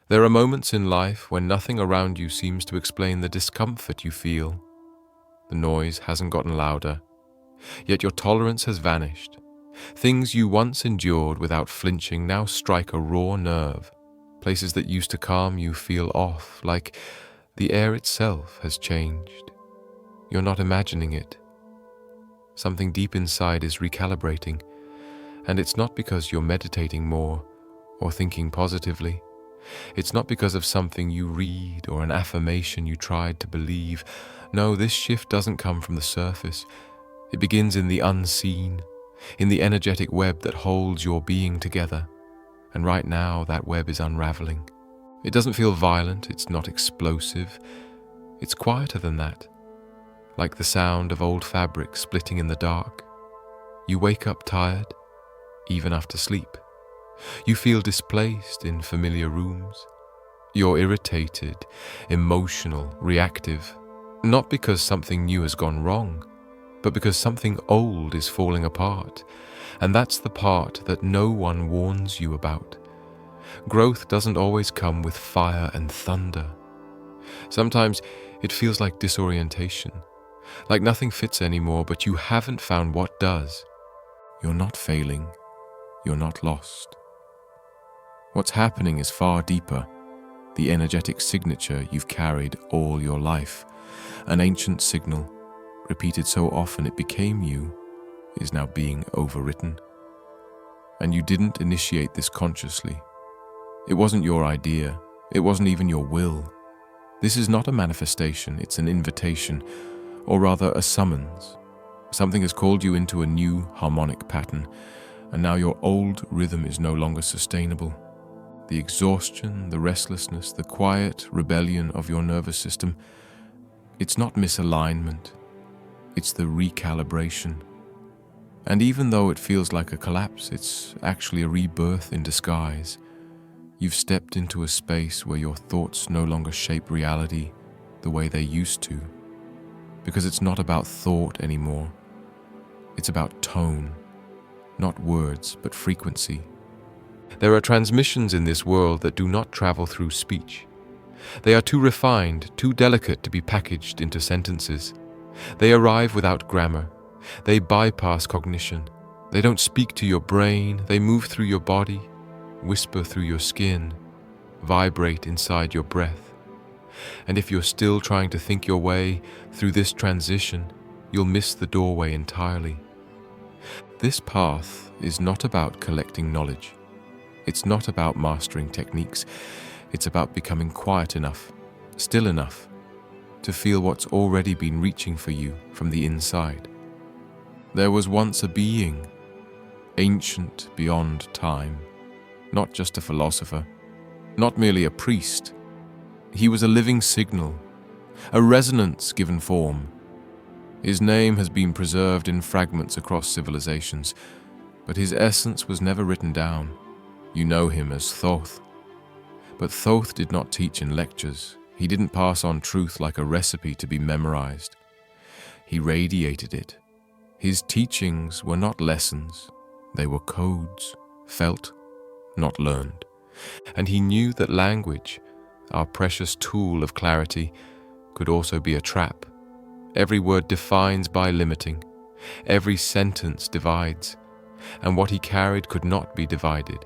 There are moments in life when nothing around you seems to explain the discomfort you feel. The noise hasn't gotten louder, yet your tolerance has vanished. Things you once endured without flinching now strike a raw nerve. Places that used to calm you feel off, like the air itself has changed. You're not imagining it. Something deep inside is recalibrating, and it's not because you're meditating more or thinking positively. It's not because of something you read or an affirmation you tried to believe. No, this shift doesn't come from the surface. It begins in the unseen, in the energetic web that holds your being together. And right now, that web is unraveling. It doesn't feel violent, it's not explosive. It's quieter than that, like the sound of old fabric splitting in the dark. You wake up tired, even after sleep. You feel displaced in familiar rooms. You're irritated, emotional, reactive, not because something new has gone wrong, but because something old is falling apart. And that's the part that no one warns you about. Growth doesn't always come with fire and thunder. Sometimes it feels like disorientation, like nothing fits anymore, but you haven't found what does. You're not failing. You're not lost. What's happening is far deeper, the energetic signature you've carried all your life. An ancient signal, repeated so often it became you, is now being overwritten. And you didn't initiate this consciously. It wasn't your idea. It wasn't even your will. This is not a manifestation, it's an invitation, or rather a summons. Something has called you into a new harmonic pattern, and now your old rhythm is no longer sustainable. The exhaustion, the restlessness, the quiet rebellion of your nervous system, it's not misalignment, it's the recalibration. And even though it feels like a collapse, it's actually a rebirth in disguise. You've stepped into a space where your thoughts no longer shape reality the way they used to, because it's not about thought anymore. It's about tone, not words, but frequency. There are transmissions in this world that do not travel through speech. They are too refined, too delicate to be packaged into sentences. They arrive without grammar. They bypass cognition. They don't speak to your brain. They move through your body, whisper through your skin, vibrate inside your breath. And if you're still trying to think your way through this transition, you'll miss the doorway entirely. This path is not about collecting knowledge. It's not about mastering techniques. It's about becoming quiet enough, still enough, to feel what's already been reaching for you from the inside. There was once a being, ancient beyond time, not just a philosopher, not merely a priest. He was a living signal, a resonance given form. His name has been preserved in fragments across civilizations, but his essence was never written down. You know him as Thoth. But Thoth did not teach in lectures. He didn't pass on truth like a recipe to be memorized. He radiated it. His teachings were not lessons. They were codes, felt, not learned. And he knew that language, our precious tool of clarity, could also be a trap. Every word defines by limiting. Every sentence divides. And what he carried could not be divided.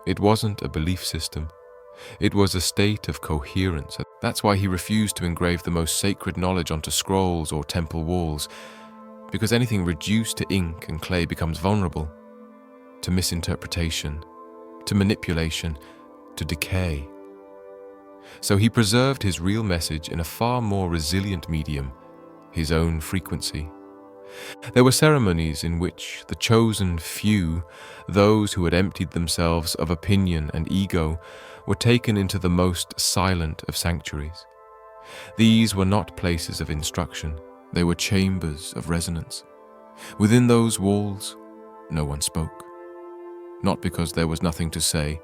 It wasn't a belief system. It was a state of coherence. That's why he refused to engrave the most sacred knowledge onto scrolls or temple walls, because anything reduced to ink and clay becomes vulnerable to misinterpretation, to manipulation, to decay. So he preserved his real message in a far more resilient medium, his own frequency. There were ceremonies in which the chosen few, those who had emptied themselves of opinion and ego, were taken into the most silent of sanctuaries. These were not places of instruction, they were chambers of resonance. Within those walls, no one spoke. Not because there was nothing to say,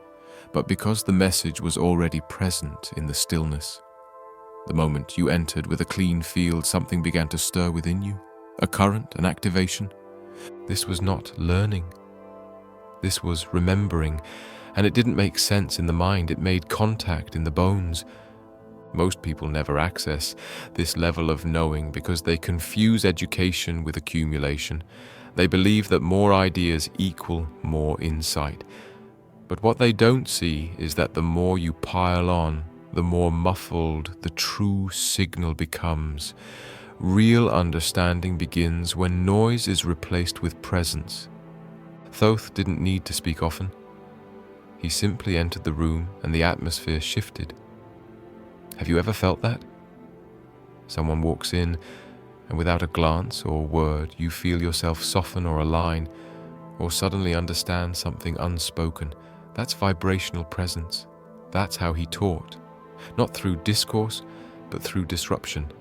but because the message was already present in the stillness. The moment you entered with a clean field, something began to stir within you. A current, an activation. This was not learning. This was remembering, And it didn't make sense in the mind, it made contact in the bones. Most people never access this level of knowing because they confuse education with accumulation. They believe that more ideas equal more insight. But what they don't see is that the more you pile on, the more muffled the true signal becomes. Real understanding begins when noise is replaced with presence. Thoth didn't need to speak often. He simply entered the room and the atmosphere shifted. Have you ever felt that? Someone walks in, and without a glance or word, you feel yourself soften or align, or suddenly understand something unspoken. That's vibrational presence. That's how he taught. Not through discourse, but through disruption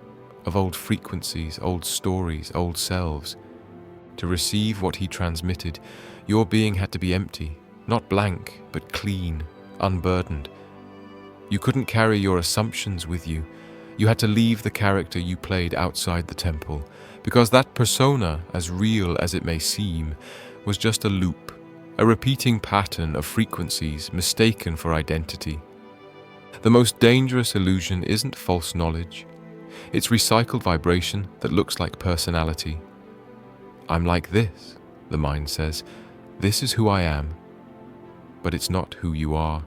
of old frequencies, old stories, old selves. To receive what he transmitted, your being had to be empty, not blank, but clean, unburdened. You couldn't carry your assumptions with you. You had to leave the character you played outside the temple, because that persona, as real as it may seem, was just a loop, a repeating pattern of frequencies mistaken for identity. The most dangerous illusion isn't false knowledge. It's recycled vibration that looks like personality. I'm like this, the mind says. This is who I am. But it's not who you are.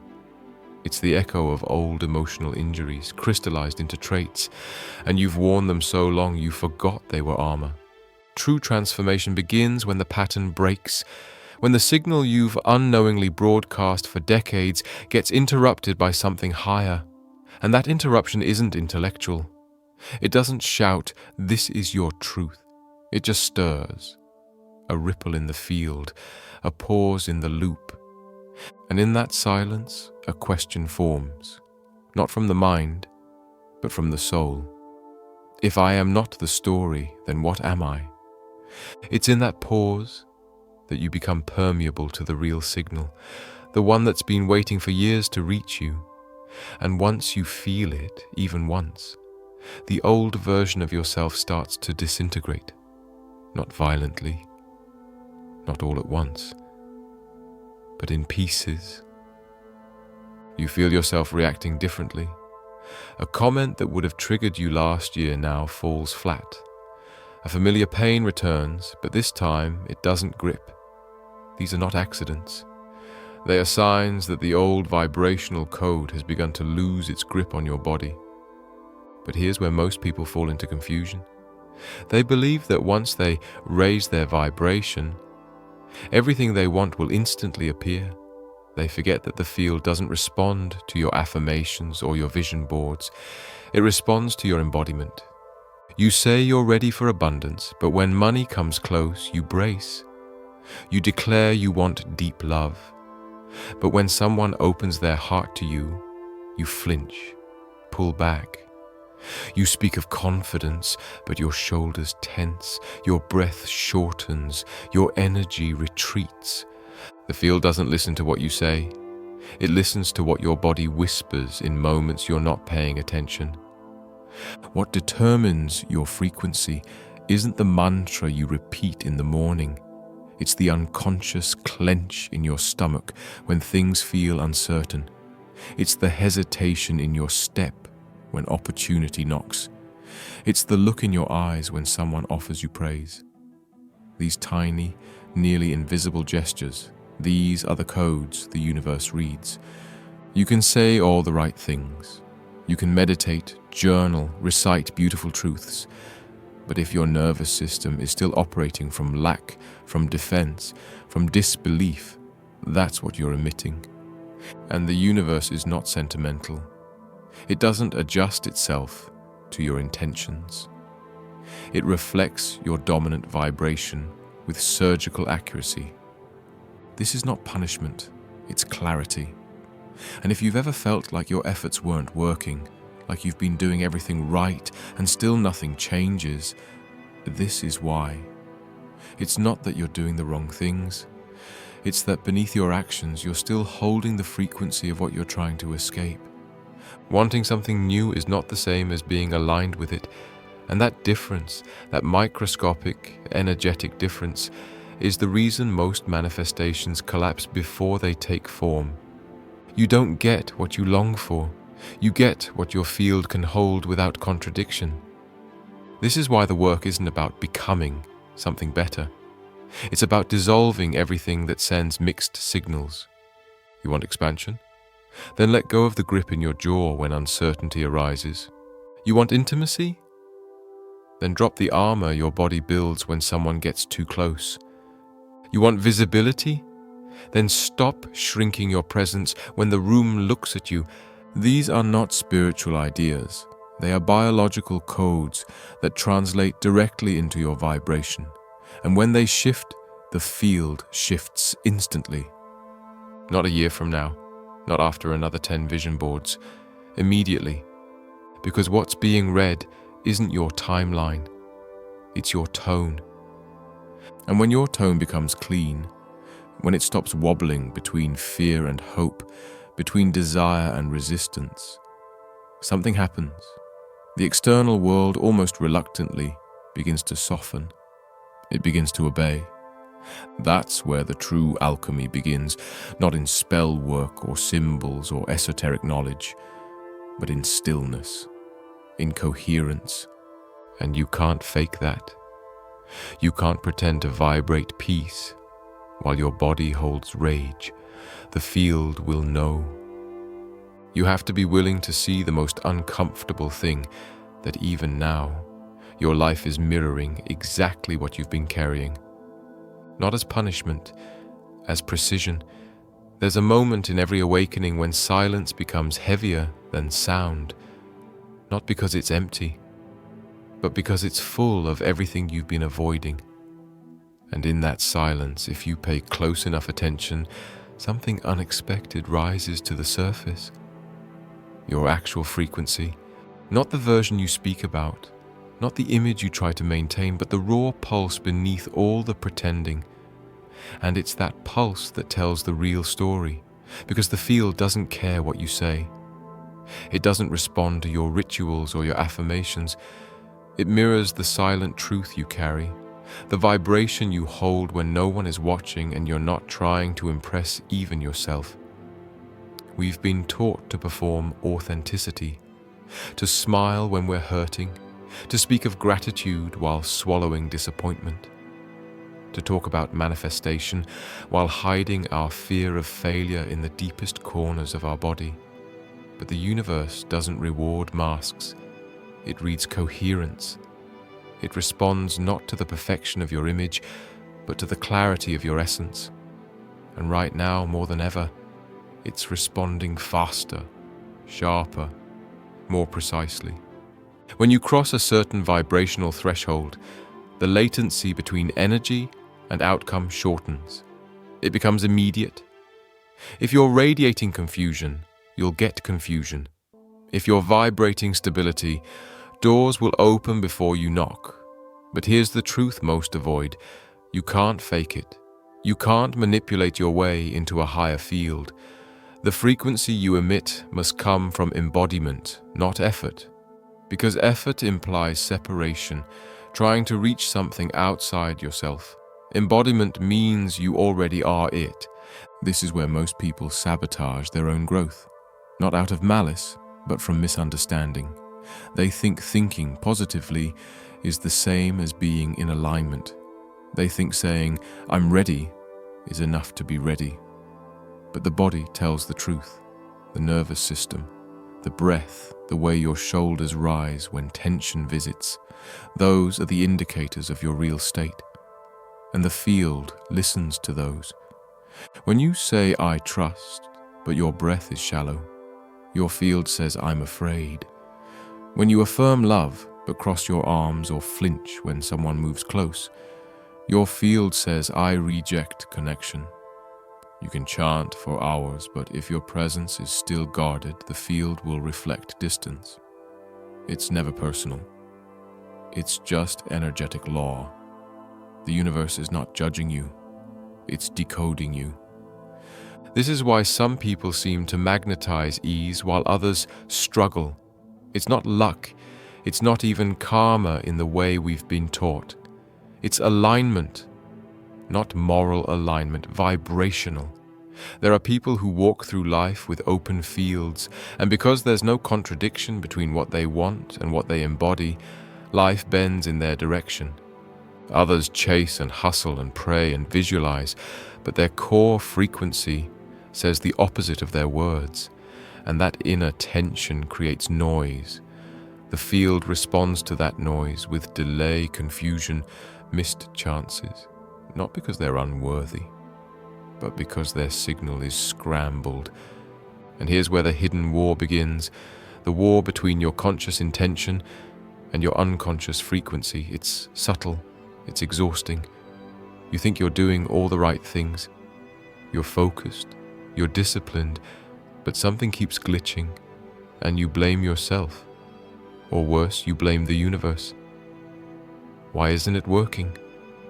It's the echo of old emotional injuries crystallized into traits, and you've worn them so long you forgot they were armor. True transformation begins when the pattern breaks, when the signal you've unknowingly broadcast for decades gets interrupted by something higher. And that interruption isn't intellectual. It doesn't shout, "This is your truth." It just stirs. A ripple in the field, a pause in the loop. And in that silence, a question forms, not from the mind, but from the soul. If I am not the story, then what am I? It's in that pause that you become permeable to the real signal, the one that's been waiting for years to reach you. And once you feel it, even once, the old version of yourself starts to disintegrate, not violently, not all at once, but in pieces. You feel yourself reacting differently. A comment that would have triggered you last year now falls flat. A familiar pain returns, but this time it doesn't grip. These are not accidents. They are signs that the old vibrational code has begun to lose its grip on your body. But here's where most people fall into confusion. They believe that once they raise their vibration, everything they want will instantly appear. They forget that the field doesn't respond to your affirmations or your vision boards. It responds to your embodiment. You say you're ready for abundance, but when money comes close, you brace. You declare you want deep love. But when someone opens their heart to you, you flinch, pull back. You speak of confidence, but your shoulders tense, your breath shortens, your energy retreats. The field doesn't listen to what you say. It listens to what your body whispers in moments you're not paying attention. What determines your frequency isn't the mantra you repeat in the morning. It's the unconscious clench in your stomach when things feel uncertain. It's the hesitation in your step when opportunity knocks. It's the look in your eyes when someone offers you praise. These tiny, nearly invisible gestures, these are the codes the universe reads. You can say all the right things. You can meditate, journal, recite beautiful truths. But if your nervous system is still operating from lack, from defense, from disbelief, that's what you're emitting. And the universe is not sentimental. It doesn't adjust itself to your intentions. It reflects your dominant vibration with surgical accuracy. This is not punishment, it's clarity. And if you've ever felt like your efforts weren't working, like you've been doing everything right and still nothing changes, this is why. It's not that you're doing the wrong things. It's that beneath your actions, you're still holding the frequency of what you're trying to escape. Wanting something new is not the same as being aligned with it. And that difference, that microscopic, energetic difference, is the reason most manifestations collapse before they take form. You don't get what you long for. You get what your field can hold without contradiction. This is why the work isn't about becoming something better. It's about dissolving everything that sends mixed signals. You want expansion? Then let go of the grip in your jaw when uncertainty arises. You want intimacy? Then drop the armor your body builds when someone gets too close. You want visibility? Then stop shrinking your presence when the room looks at you. These are not spiritual ideas. They are biological codes that translate directly into your vibration. And when they shift, the field shifts instantly. Not a year from now, not after another 10 vision boards, immediately. Because what's being read isn't your timeline, it's your tone. And when your tone becomes clean, when it stops wobbling between fear and hope, between desire and resistance, something happens. The external world almost reluctantly begins to soften. It begins to obey. That's where the true alchemy begins, not in spell work or symbols or esoteric knowledge, but in stillness, in coherence. And you can't fake that. You can't pretend to vibrate peace while your body holds rage. The field will know. You have to be willing to see the most uncomfortable thing, that even now, your life is mirroring exactly what you've been carrying. Not as punishment, as precision. There's a moment in every awakening when silence becomes heavier than sound, not because it's empty, but because it's full of everything you've been avoiding. And in that silence, if you pay close enough attention, something unexpected rises to the surface. Your actual frequency, not the version you speak about, not the image you try to maintain, but the raw pulse beneath all the pretending. And it's that pulse that tells the real story, because the field doesn't care what you say. It doesn't respond to your rituals or your affirmations. It mirrors the silent truth you carry, the vibration you hold when no one is watching and you're not trying to impress even yourself. We've been taught to perform authenticity, to smile when we're hurting, to speak of gratitude while swallowing disappointment, to talk about manifestation while hiding our fear of failure in the deepest corners of our body. But the universe doesn't reward masks. It reads coherence. It responds not to the perfection of your image, but to the clarity of your essence. And right now, more than ever, it's responding faster, sharper, more precisely. When you cross a certain vibrational threshold, the latency between energy and outcome shortens. It becomes immediate. If you're radiating confusion, you'll get confusion. If you're vibrating stability, doors will open before you knock. But here's the truth most avoid. You can't fake it. You can't manipulate your way into a higher field. The frequency you emit must come from embodiment, not effort. Because effort implies separation, trying to reach something outside yourself. Embodiment means you already are it. This is where most people sabotage their own growth. Not out of malice, but from misunderstanding. They think thinking positively is the same as being in alignment. They think saying, "I'm ready," is enough to be ready. But the body tells the truth. The nervous system, the breath, the way your shoulders rise when tension visits, those are the indicators of your real state. And the field listens to those. When you say, "I trust," but your breath is shallow, your field says, "I'm afraid." When you affirm love, but cross your arms or flinch when someone moves close, your field says, "I reject connection." You can chant for hours, but if your presence is still guarded, the field will reflect distance. It's never personal. It's just energetic law. The universe is not judging you. It's decoding you. This is why some people seem to magnetize ease while others struggle. It's not luck. It's not even karma in the way we've been taught. It's alignment, not moral alignment, vibrational. There are people who walk through life with open fields, and because there's no contradiction between what they want and what they embody, life bends in their direction. Others chase and hustle and pray and visualize, but their core frequency says the opposite of their words, and that inner tension creates noise. The field responds to that noise with delay, confusion, missed chances, not because they're unworthy, but because their signal is scrambled. And here's where the hidden war begins, the war between your conscious intention and your unconscious frequency. It's subtle, it's exhausting. You think you're doing all the right things. You're focused, you're disciplined, but something keeps glitching, and you blame yourself. Or worse, you blame the universe. Why isn't it working?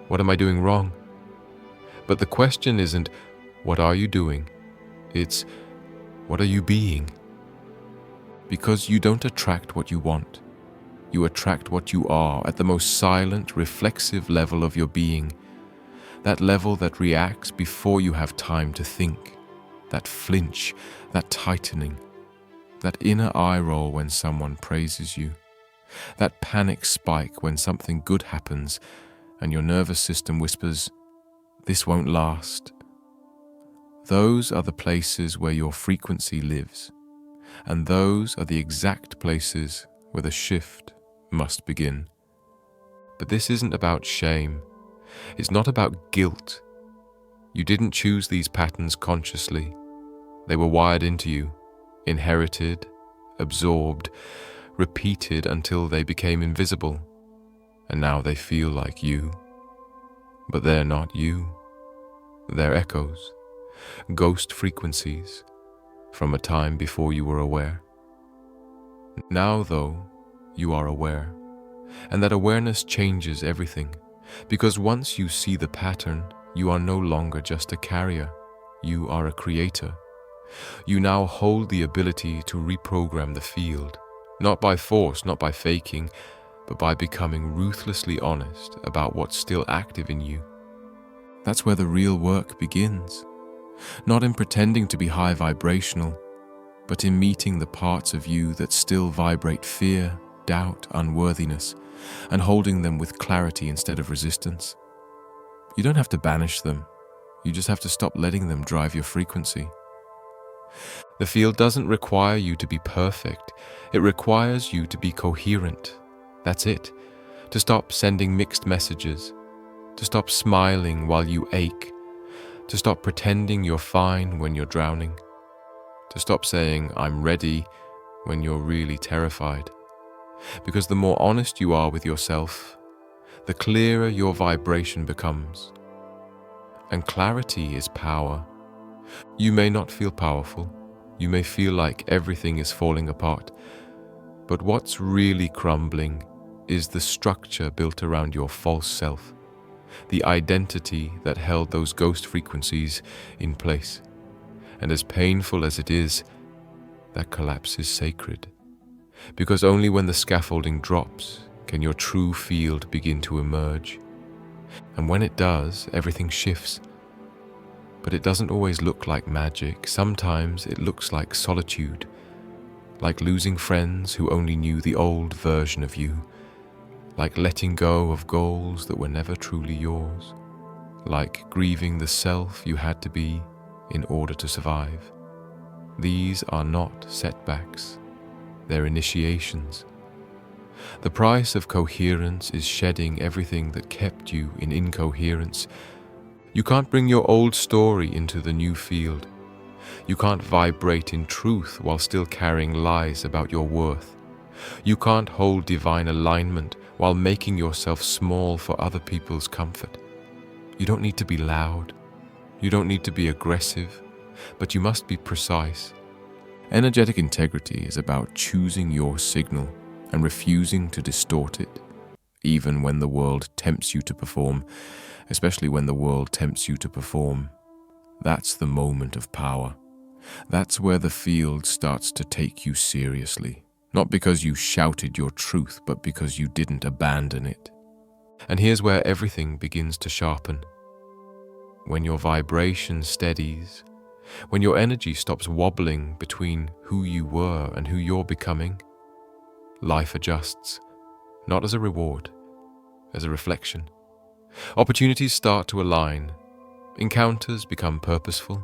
What am I doing wrong? But the question isn't, what are you doing? It's, what are you being? Because you don't attract what you want. You attract what you are at the most silent, reflexive level of your being. That level that reacts before you have time to think. That flinch, that tightening. That inner eye roll when someone praises you. That panic spike when something good happens and your nervous system whispers, "This won't last." Those are the places where your frequency lives, and those are the exact places where the shift must begin. But this isn't about shame. It's not about guilt. You didn't choose these patterns consciously. They were wired into you, inherited, absorbed, repeated until they became invisible, and now they feel like you. But they're not you. They're echoes, ghost frequencies from a time before you were aware. Now, though, you are aware, and that awareness changes everything, because once you see the pattern, you are no longer just a carrier, you are a creator. You now hold the ability to reprogram the field, not by force, not by faking, but by becoming ruthlessly honest about what's still active in you. That's where the real work begins, not in pretending to be high vibrational, but in meeting the parts of you that still vibrate fear, doubt, unworthiness, and holding them with clarity instead of resistance. You don't have to banish them, you just have to stop letting them drive your frequency. The field doesn't require you to be perfect, it requires you to be coherent. That's it. To stop sending mixed messages, to stop smiling while you ache, to stop pretending you're fine when you're drowning, to stop saying, "I'm ready," when you're really terrified. Because the more honest you are with yourself, the clearer your vibration becomes. And clarity is power. You may not feel powerful, you may feel like everything is falling apart, but what's really crumbling is the structure built around your false self, the identity that held those ghost frequencies in place. And as painful as it is, that collapse is sacred. Because only when the scaffolding drops can your true field begin to emerge. And when it does, everything shifts. But it doesn't always look like magic. Sometimes it looks like solitude, like losing friends who only knew the old version of you, like letting go of goals that were never truly yours, like grieving the self you had to be in order to survive. These are not setbacks, they're initiations. The price of coherence is shedding everything that kept you in incoherence. You can't bring your old story into the new field. You can't vibrate in truth while still carrying lies about your worth. You can't hold divine alignment while making yourself small for other people's comfort. You don't need to be loud. You don't need to be aggressive, but you must be precise. Energetic integrity is about choosing your signal and refusing to distort it, even when the world tempts you to perform, especially when the world tempts you to perform. That's the moment of power. That's where the field starts to take you seriously, not because you shouted your truth, but because you didn't abandon it. And here's where everything begins to sharpen. When your vibration steadies, when your energy stops wobbling between who you were and who you're becoming, life adjusts, not as a reward, as a reflection. Opportunities start to align, encounters become purposeful,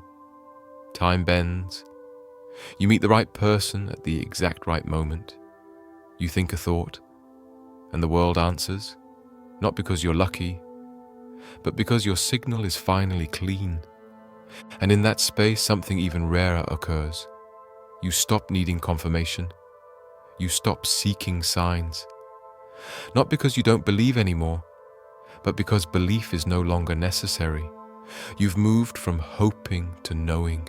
time bends, you meet the right person at the exact right moment, you think a thought, and the world answers, not because you're lucky, but because your signal is finally clean. And in that space, something even rarer occurs. You stop needing confirmation. You stop seeking signs. Not because you don't believe anymore, but because belief is no longer necessary. You've moved from hoping to knowing,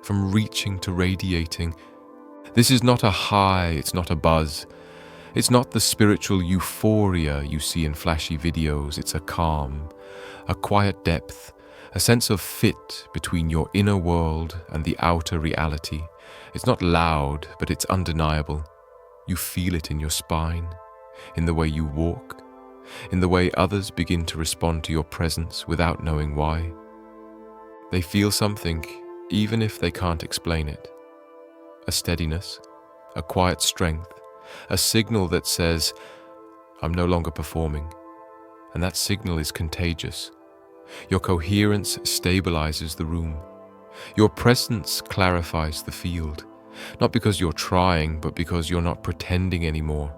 from reaching to radiating. This is not a high, it's not a buzz. It's not the spiritual euphoria you see in flashy videos. It's a calm, a quiet depth, a sense of fit between your inner world and the outer reality. It's not loud, but it's undeniable. You feel it in your spine, in the way you walk, in the way others begin to respond to your presence without knowing why. They feel something, even if they can't explain it. A steadiness, a quiet strength, a signal that says, I'm no longer performing. And that signal is contagious. Your coherence stabilizes the room. Your presence clarifies the field, not because you're trying, but because you're not pretending anymore.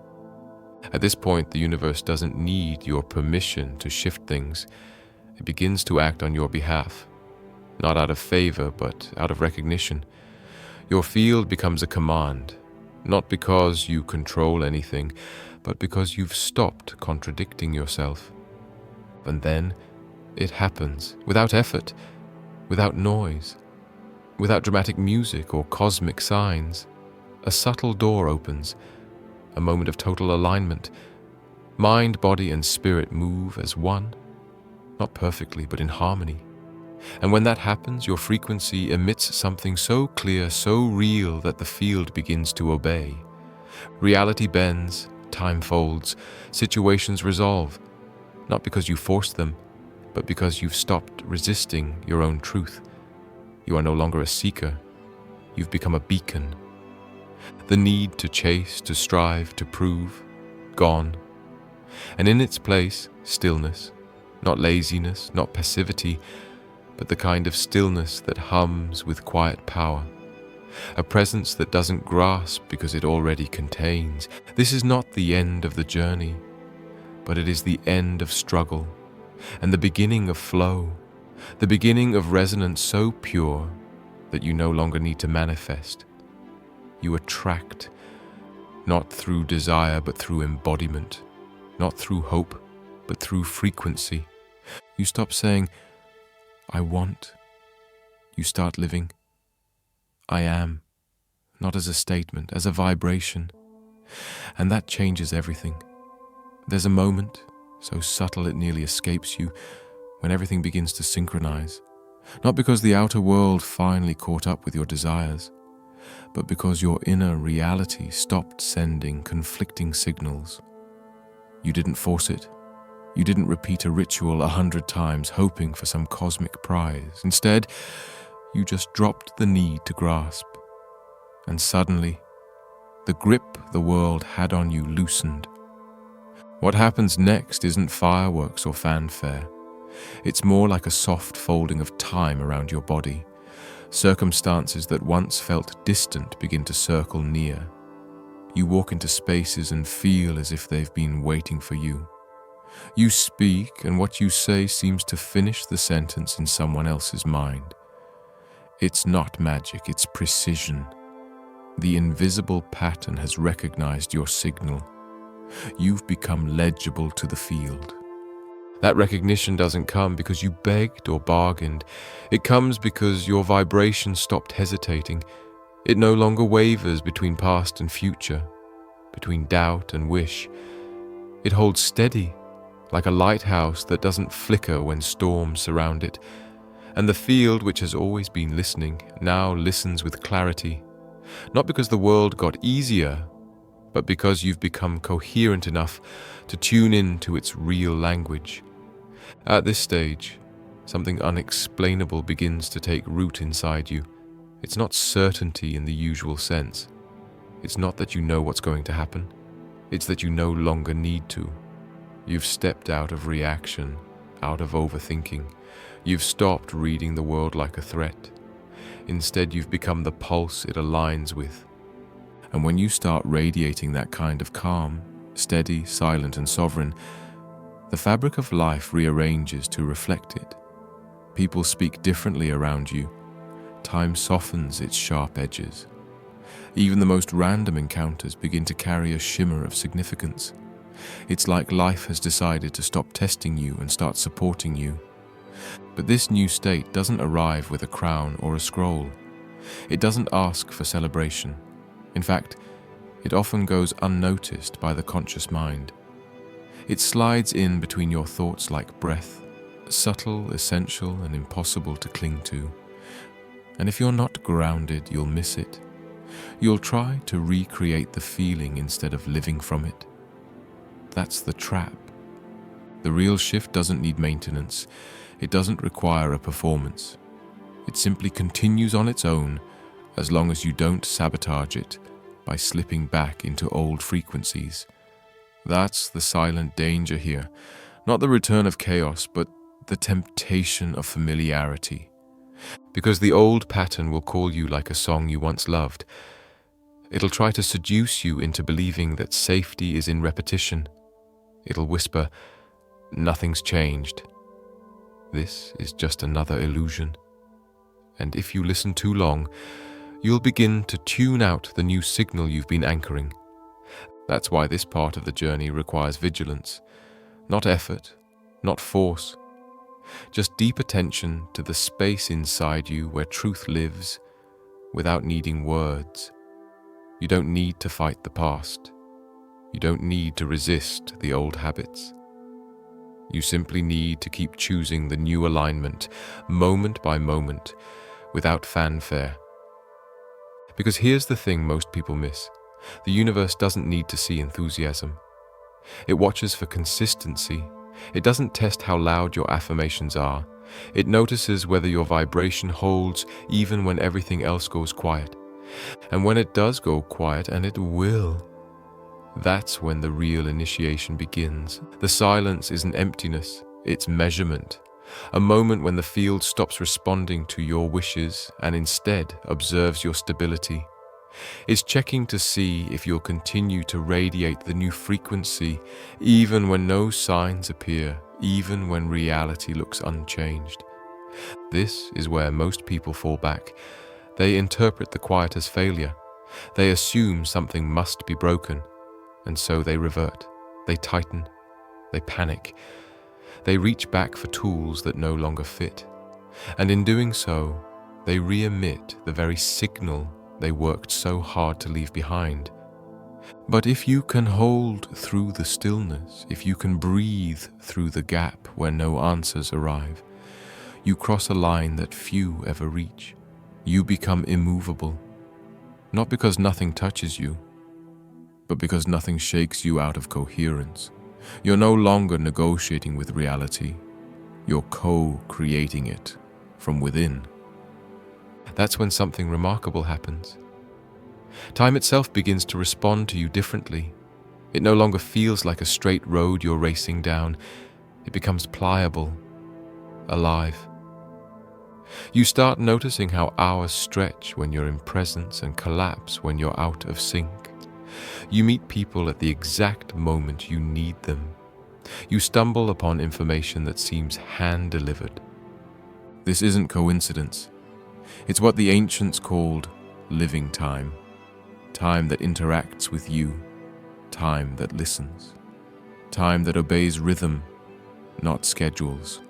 At this point, the universe doesn't need your permission to shift things. It begins to act on your behalf, not out of favor, but out of recognition. Your field becomes a command, not because you control anything, but because you've stopped contradicting yourself. And then it happens, without effort, without noise, without dramatic music or cosmic signs. A subtle door opens, a moment of total alignment. Mind, body, and spirit move as one, not perfectly, but in harmony. And when that happens, your frequency emits something so clear, so real, that the field begins to obey. Reality bends, time folds, situations resolve, not because you forced them, but because you've stopped resisting your own truth. You are no longer a seeker. You've become a beacon. The need to chase, to strive, to prove, gone. And in its place, stillness, not laziness, not passivity, but the kind of stillness that hums with quiet power. A presence that doesn't grasp because it already contains. This is not the end of the journey, but it is the end of struggle and the beginning of flow, the beginning of resonance so pure that you no longer need to manifest. You attract, not through desire, but through embodiment, not through hope, but through frequency. You stop saying, I want. You start living, I am, not as a statement, as a vibration. And that changes everything. There's a moment, so subtle it nearly escapes you, when everything begins to synchronize. Not because the outer world finally caught up with your desires, but because your inner reality stopped sending conflicting signals. You didn't force it. You didn't repeat a ritual 100 times hoping for some cosmic prize. Instead, you just dropped the need to grasp. And suddenly, the grip the world had on you loosened. What happens next isn't fireworks or fanfare. It's more like a soft folding of time around your body. Circumstances that once felt distant begin to circle near. You walk into spaces and feel as if they've been waiting for you. You speak, and what you say seems to finish the sentence in someone else's mind. It's not magic, it's precision. The invisible pattern has recognized your signal. You've become legible to the field. That recognition doesn't come because you begged or bargained. It comes because your vibration stopped hesitating. It no longer wavers between past and future, between doubt and wish. It holds steady, like a lighthouse that doesn't flicker when storms surround it. And the field, which has always been listening, now listens with clarity. Not because the world got easier, but because you've become coherent enough to tune in to its real language. At this stage, Something unexplainable begins to take root inside you. It's not certainty in the usual sense. It's not that you know what's going to happen. It's that you no longer need to. You've stepped out of reaction, out of overthinking. You've stopped reading the world like a threat. Instead, you've become the pulse it aligns with. And when you start radiating that kind of calm, steady, silent, and sovereign, the fabric of life rearranges to reflect it. People speak differently around you. Time softens its sharp edges. Even the most random encounters begin to carry a shimmer of significance. It's like life has decided to stop testing you and start supporting you. But this new state doesn't arrive with a crown or a scroll. It doesn't ask for celebration. In fact, it often goes unnoticed by the conscious mind. It slides in between your thoughts like breath, subtle, essential, and impossible to cling to. And if you're not grounded, you'll miss it. You'll try to recreate the feeling instead of living from it. That's the trap. The real shift doesn't need maintenance. It doesn't require a performance. It simply continues on its own as long as you don't sabotage it by slipping back into old frequencies. That's the silent danger here. Not the return of chaos, but the temptation of familiarity. Because the old pattern will call you like a song you once loved. It'll try to seduce you into believing that safety is in repetition. It'll whisper, "Nothing's changed. This is just another illusion." And if you listen too long, you'll begin to tune out the new signal you've been anchoring. That's why this part of the journey requires vigilance, not effort, not force, just deep attention to the space inside you where truth lives without needing words. You don't need to fight the past. You don't need to resist the old habits. You simply need to keep choosing the new alignment, moment by moment, without fanfare. Because here's the thing most people miss. The universe doesn't need to see enthusiasm. It watches for consistency. It doesn't test how loud your affirmations are. It notices whether your vibration holds even when everything else goes quiet. And when it does go quiet, and it will, that's when the real initiation begins. The silence isn't emptiness, it's measurement. A moment when the field stops responding to your wishes and instead observes your stability. It's checking to see if you'll continue to radiate the new frequency even when no signs appear, even when reality looks unchanged. This is where most people fall back. They interpret the quiet as failure. They assume something must be broken, and so they revert. They tighten. They panic. They reach back for tools that no longer fit. And in doing so, they re-emit the very signal they worked so hard to leave behind. But if you can hold through the stillness, if you can breathe through the gap where no answers arrive, you cross a line that few ever reach. You become immovable, not because nothing touches you, but because nothing shakes you out of coherence. You're no longer negotiating with reality. You're co-creating it from within. That's when something remarkable happens. Time itself begins to respond to you differently. It no longer feels like a straight road you're racing down. It becomes pliable, alive. You start noticing how hours stretch when you're in presence and collapse when you're out of sync. You meet people at the exact moment you need them. You stumble upon information that seems hand-delivered. This isn't coincidence. It's what the ancients called living time. Time that interacts with you. Time that listens. Time that obeys rhythm, not schedules.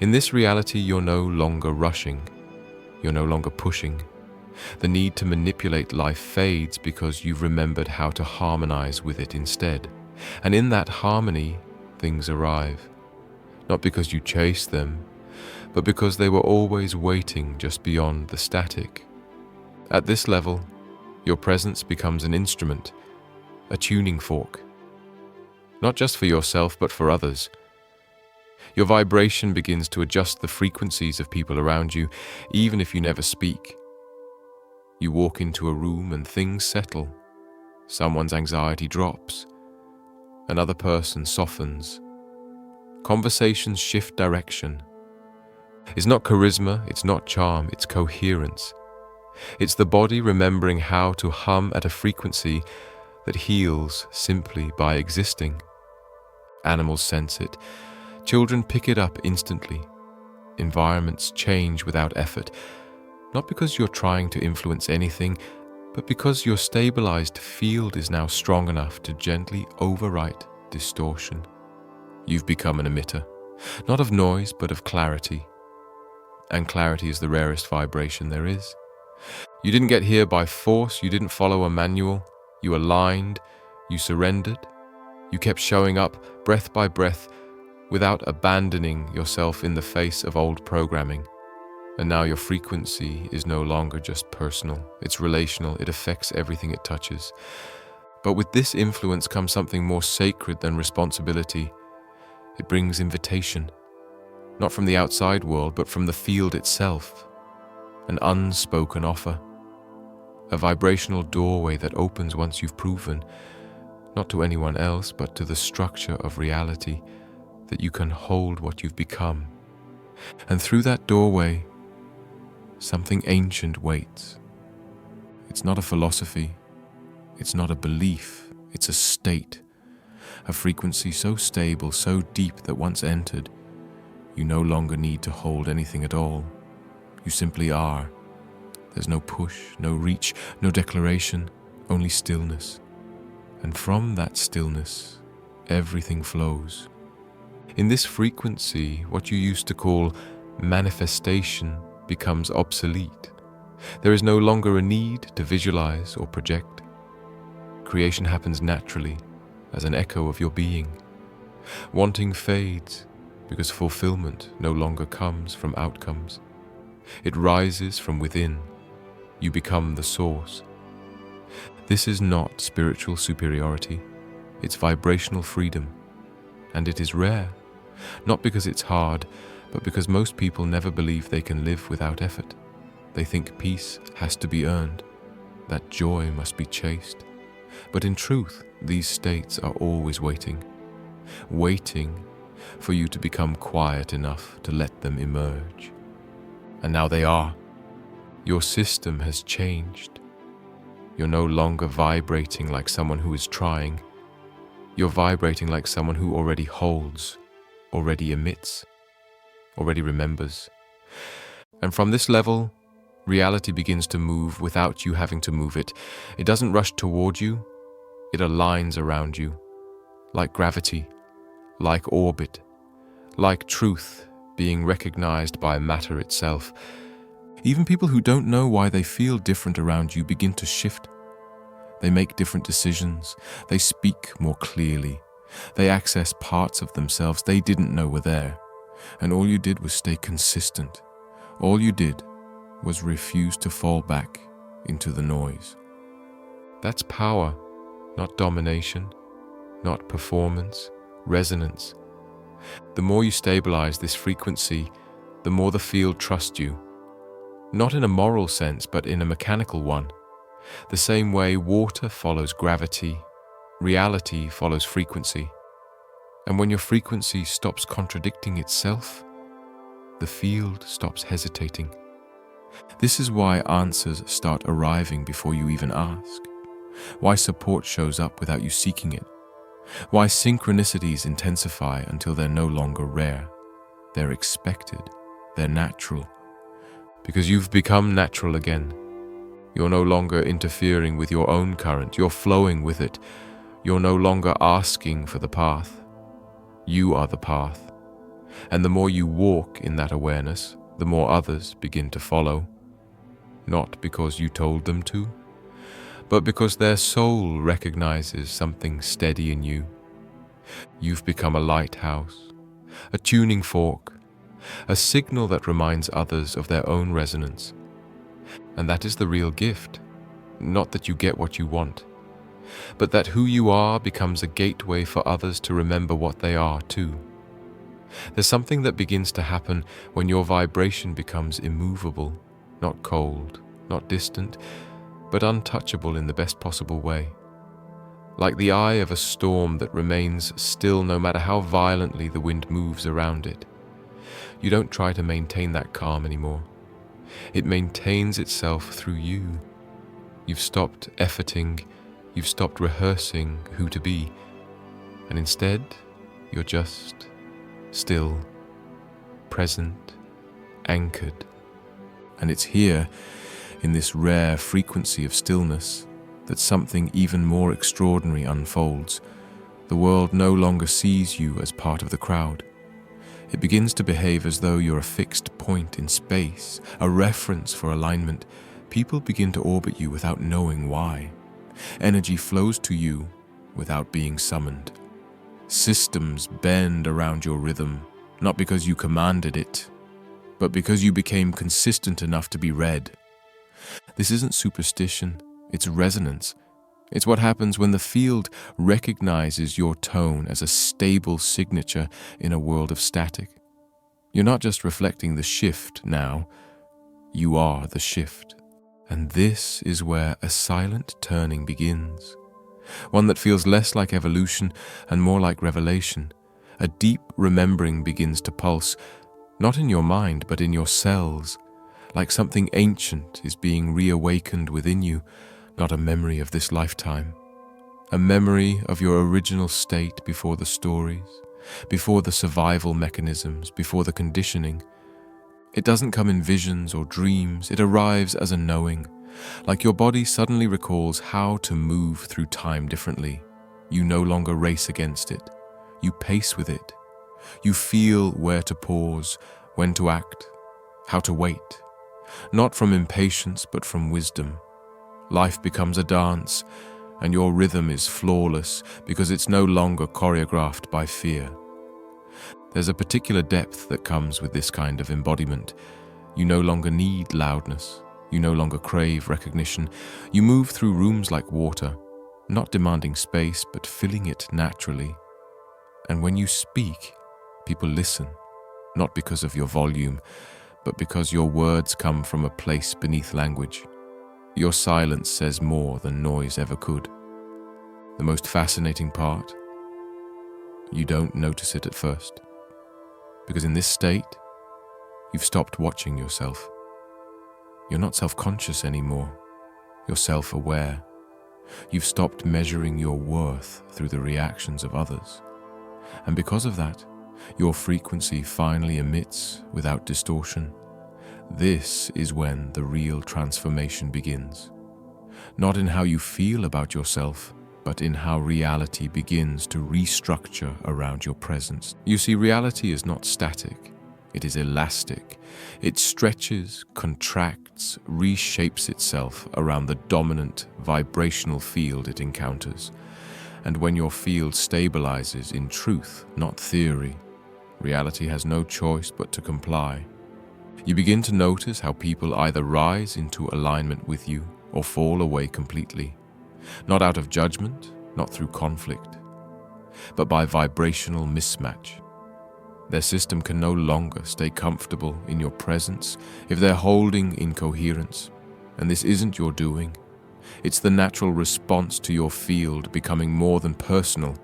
In this reality, you're no longer rushing. You're no longer pushing. The need to manipulate life fades because you've remembered how to harmonize with it instead. And in that harmony, things arrive. Not because you chase them, but because they were always waiting just beyond the static. At this level, your presence becomes an instrument, a tuning fork. Not just for yourself, but for others. Your vibration begins to adjust the frequencies of people around you, even if you never speak. You walk into a room and things settle. Someone's anxiety drops. Another person softens. Conversations shift direction. It's not charisma, it's not charm, it's coherence. It's the body remembering how to hum at a frequency that heals simply by existing. Animals sense it. Children pick it up instantly. Environments change without effort, not because you're trying to influence anything, but because your stabilized field is now strong enough to gently overwrite distortion. You've become an emitter, not of noise, but of clarity. And clarity is the rarest vibration there is. You didn't get here by force, you didn't follow a manual, you aligned, you surrendered, you kept showing up breath by breath without abandoning yourself in the face of old programming. And now your frequency is no longer just personal, it's relational, it affects everything it touches. But with this influence comes something more sacred than responsibility. It brings invitation, not from the outside world, but from the field itself. An unspoken offer, a vibrational doorway that opens once you've proven, not to anyone else, but to the structure of reality, that you can hold what you've become. And through that doorway, something ancient waits. It's not a philosophy, it's not a belief, it's a state, a frequency so stable, so deep that once entered, you no longer need to hold anything at all. You simply are. There's no push, no reach, no declaration, only stillness. And from that stillness, everything flows. In this frequency, what you used to call manifestation becomes obsolete. There is no longer a need to visualize or project. Creation happens naturally, as an echo of your being. Wanting fades, because fulfillment no longer comes from outcomes. It rises from within. You become the source. This is not spiritual superiority. It's vibrational freedom. And it is rare, not because it's hard, but because most people never believe they can live without effort. They think peace has to be earned, that joy must be chased. But in truth, these states are always waiting for you to become quiet enough to let them emerge. And now they are. Your system has changed. You're no longer vibrating like someone who is trying. You're vibrating like someone who already holds, already emits, already remembers. And from this level, reality begins to move without you having to move it. It doesn't rush toward you, it aligns around you, like gravity, like orbit, like truth being recognized by matter itself. Even people who don't know why they feel different around you begin to shift. They make different decisions, they speak more clearly, they access parts of themselves they didn't know were there. And all you did was stay consistent. All you did was refuse to fall back into the noise. That's power, not domination, not performance, resonance. The more you stabilize this frequency, the more the field trusts you. Not in a moral sense, but in a mechanical one. The same way water follows gravity, reality follows frequency. And when your frequency stops contradicting itself, the field stops hesitating. This is why answers start arriving before you even ask. Why support shows up without you seeking it. Why synchronicities intensify until they're no longer rare. They're expected. They're natural. Because you've become natural again. You're no longer interfering with your own current. You're flowing with it. You're no longer asking for the path. You are the path. And the more you walk in that awareness, the more others begin to follow. Not because you told them to, but because their soul recognizes something steady in you. You've become a lighthouse, a tuning fork, a signal that reminds others of their own resonance. And that is the real gift, not that you get what you want, but that who you are becomes a gateway for others to remember what they are too. There's something that begins to happen when your vibration becomes immovable, not cold, not distant, but untouchable in the best possible way. Like the eye of a storm that remains still no matter how violently the wind moves around it. You don't try to maintain that calm anymore. It maintains itself through you. You've stopped efforting, you've stopped rehearsing who to be, and instead, you're just still, present, anchored. And it's here, in this rare frequency of stillness, that something even more extraordinary unfolds. The world no longer sees you as part of the crowd. It begins to behave as though you're a fixed point in space, a reference for alignment. People begin to orbit you without knowing why. Energy flows to you without being summoned. Systems bend around your rhythm, not because you commanded it, but because you became consistent enough to be read. This isn't superstition, it's resonance. It's what happens when the field recognizes your tone as a stable signature in a world of static. You're not just reflecting the shift now, you are the shift. And this is where a silent turning begins. One that feels less like evolution and more like revelation. A deep remembering begins to pulse, not in your mind but in your cells, like something ancient is being reawakened within you, not a memory of this lifetime. A memory of your original state before the stories, before the survival mechanisms, before the conditioning. It doesn't come in visions or dreams, it arrives as a knowing. Like your body suddenly recalls how to move through time differently. You no longer race against it. You pace with it. You feel where to pause, when to act, how to wait. Not from impatience, but from wisdom. Life becomes a dance, and your rhythm is flawless because it's no longer choreographed by fear. There's a particular depth that comes with this kind of embodiment. You no longer need loudness. You no longer crave recognition. You move through rooms like water, not demanding space, but filling it naturally. And when you speak, people listen, not because of your volume, but because your words come from a place beneath language. Your silence says more than noise ever could. The most fascinating part, you don't notice it at first. Because in this state, you've stopped watching yourself. You're not self-conscious anymore. You're self-aware. You've stopped measuring your worth through the reactions of others. And because of that, your frequency finally emits without distortion. This is when the real transformation begins. Not in how you feel about yourself, but in how reality begins to restructure around your presence. You see, reality is not static. It is elastic. It stretches, contracts, reshapes itself around the dominant vibrational field it encounters. And when your field stabilizes in truth, not theory, reality has no choice but to comply. You begin to notice how people either rise into alignment with you or fall away completely. Not out of judgment, not through conflict, but by vibrational mismatch. Their system can no longer stay comfortable in your presence if they're holding incoherence. And this isn't your doing. It's the natural response to your field becoming more than personal.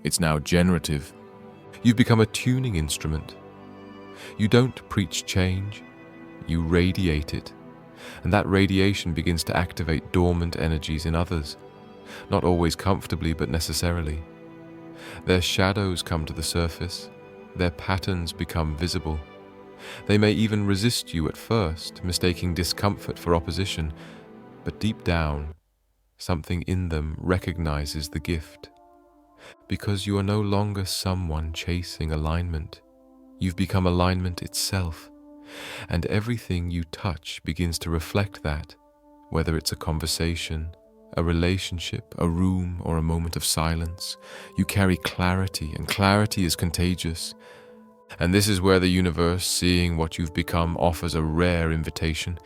It's now generative. You've become a tuning instrument. You don't preach change, you radiate it. And that radiation begins to activate dormant energies in others. Not always comfortably, but necessarily. Their shadows come to the surface. Their patterns become visible. They may even resist you at first, mistaking discomfort for opposition, but deep down, something in them recognizes the gift. Because you are no longer someone chasing alignment. You've become alignment itself, and everything you touch begins to reflect that, whether it's a conversation, a relationship, a room, or a moment of silence. You carry clarity, and clarity is contagious. And this is where the universe, seeing what you've become, offers a rare invitation,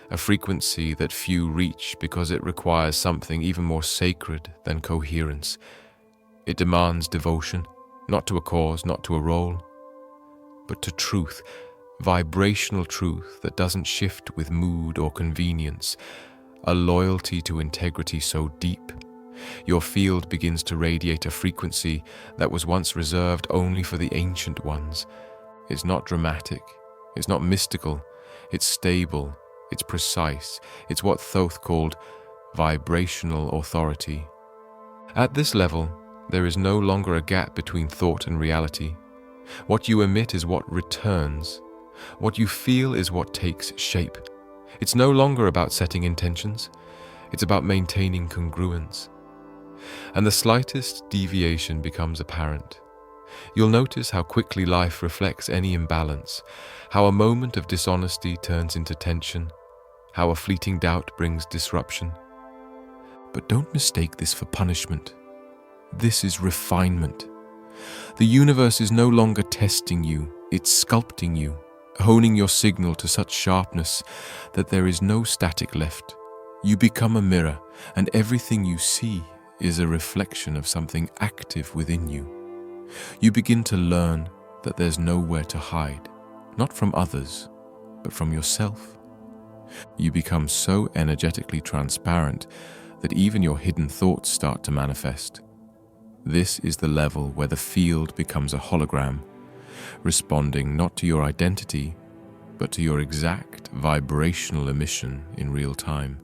a frequency that few reach because it requires something even more sacred than coherence. It demands devotion, not to a cause, not to a role, but to truth, vibrational truth that doesn't shift with mood or convenience, a loyalty to integrity so deep, your field begins to radiate a frequency that was once reserved only for the ancient ones. It's not dramatic, it's not mystical, it's stable, it's precise, it's what Thoth called vibrational authority. At this level, there is no longer a gap between thought and reality. What you emit is what returns. What you feel is what takes shape. It's no longer about setting intentions. It's about maintaining congruence. And the slightest deviation becomes apparent. You'll notice how quickly life reflects any imbalance, how a moment of dishonesty turns into tension, how a fleeting doubt brings disruption. But don't mistake this for punishment. This is refinement. The universe is no longer testing you, it's sculpting you, honing your signal to such sharpness that there is no static left. You become a mirror, and everything you see is a reflection of something active within you. You begin to learn that there's nowhere to hide, not from others, but from yourself. You become so energetically transparent that even your hidden thoughts start to manifest. This is the level where the field becomes a hologram, responding not to your identity, but to your exact vibrational emission in real time.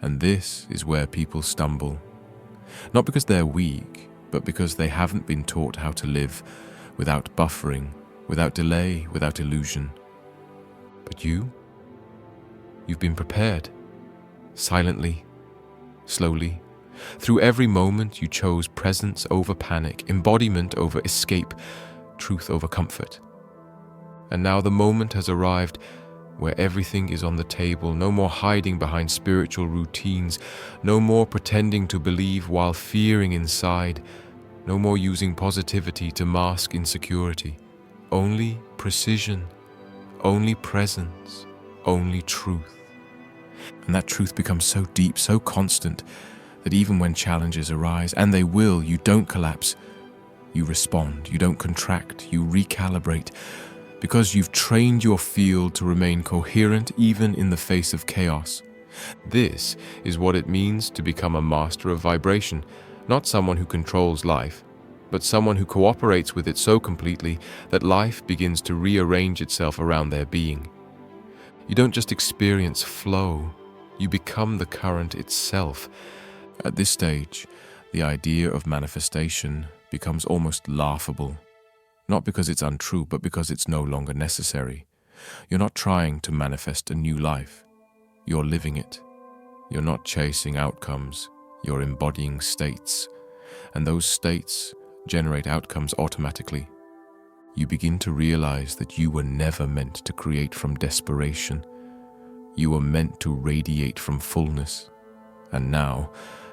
And this is where people stumble, not because they're weak, but because they haven't been taught how to live without buffering, without delay, without illusion. But you've been prepared, silently, slowly. Through every moment you chose presence over panic, embodiment over escape, truth over comfort. And now the moment has arrived where everything is on the table, no more hiding behind spiritual routines, no more pretending to believe while fearing inside, no more using positivity to mask insecurity. Only precision, only presence, only truth. And that truth becomes so deep, so constant, that even when challenges arise, and they will, you don't collapse. You respond, you don't contract, you recalibrate, because you've trained your field to remain coherent even in the face of chaos. This is what it means to become a master of vibration, not someone who controls life, but someone who cooperates with it so completely that life begins to rearrange itself around their being. You don't just experience flow, you become the current itself. At this stage, the idea of manifestation becomes almost laughable, not because it's untrue, but because it's no longer necessary. You're not trying to manifest a new life, you're living it. You're not chasing outcomes, you're embodying states, and those states generate outcomes automatically. You begin to realize that you were never meant to create from desperation. You were meant to radiate from fullness, and now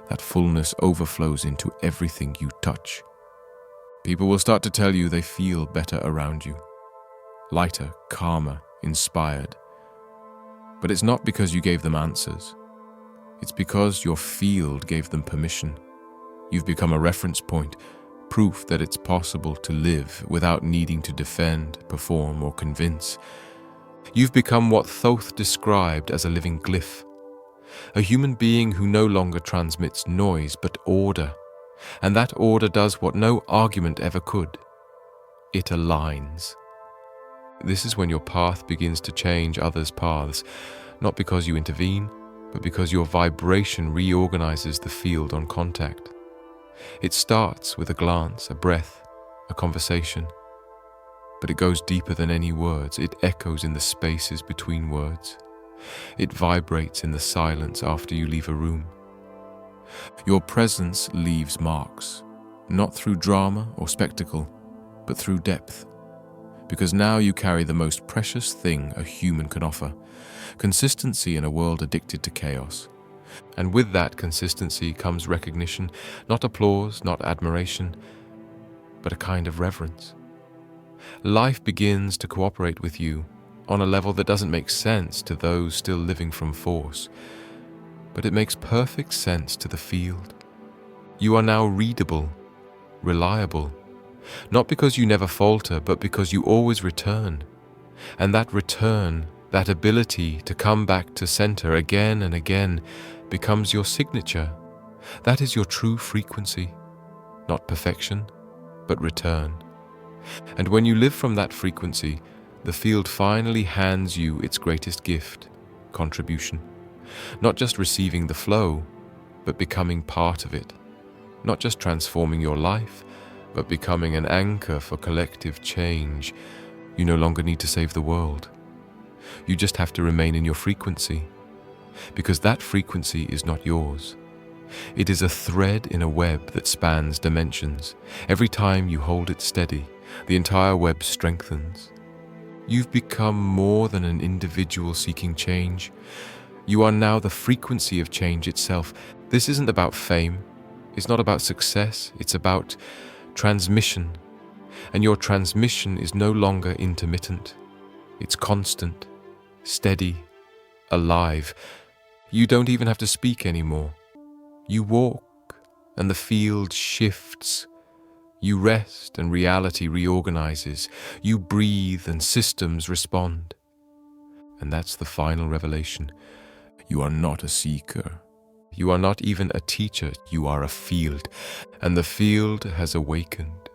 that fullness overflows into everything you touch. People will start to tell you they feel better around you, lighter, calmer, inspired. But it's not because you gave them answers. It's because your field gave them permission. You've become a reference point, proof that it's possible to live without needing to defend, perform, or convince. You've become what Thoth described as a living glyph, a human being who no longer transmits noise but order, and that order does what no argument ever could. It aligns. This is when your path begins to change others' paths, not because you intervene, but because your vibration reorganizes the field on contact. It starts with a glance, a breath, a conversation, but it goes deeper than any words. It echoes in the spaces between words. It vibrates in the silence after you leave a room. Your presence leaves marks, not through drama or spectacle, but through depth. Because now you carry the most precious thing a human can offer, consistency in a world addicted to chaos. And with that consistency comes recognition, not applause, not admiration, but a kind of reverence. Life begins to cooperate with you on a level that doesn't make sense to those still living from force, but it makes perfect sense to the field. You are now readable, reliable, Not because you never falter, but because you always return. And that return, that ability to come back to center again and again, becomes your signature. That is your true frequency. Not perfection, but return. And when you live from that frequency, the field finally hands you its greatest gift, contribution. Not just receiving the flow, but becoming part of it. Not just transforming your life, but becoming an anchor for collective change. You no longer need to save the world. You just have to remain in your frequency, because that frequency is not yours. It is a thread in a web that spans dimensions. Every time you hold it steady, the entire web strengthens. You've become more than an individual seeking change. You are now the frequency of change itself. This isn't about fame. It's not about success. It's about transmission. And your transmission is no longer intermittent. It's constant, steady, alive. You don't even have to speak anymore. You walk, and the field shifts. You rest, and reality reorganizes. You breathe, and systems respond. And that's the final revelation. You are not a seeker. You are not even a teacher. You are a field, and the field has awakened.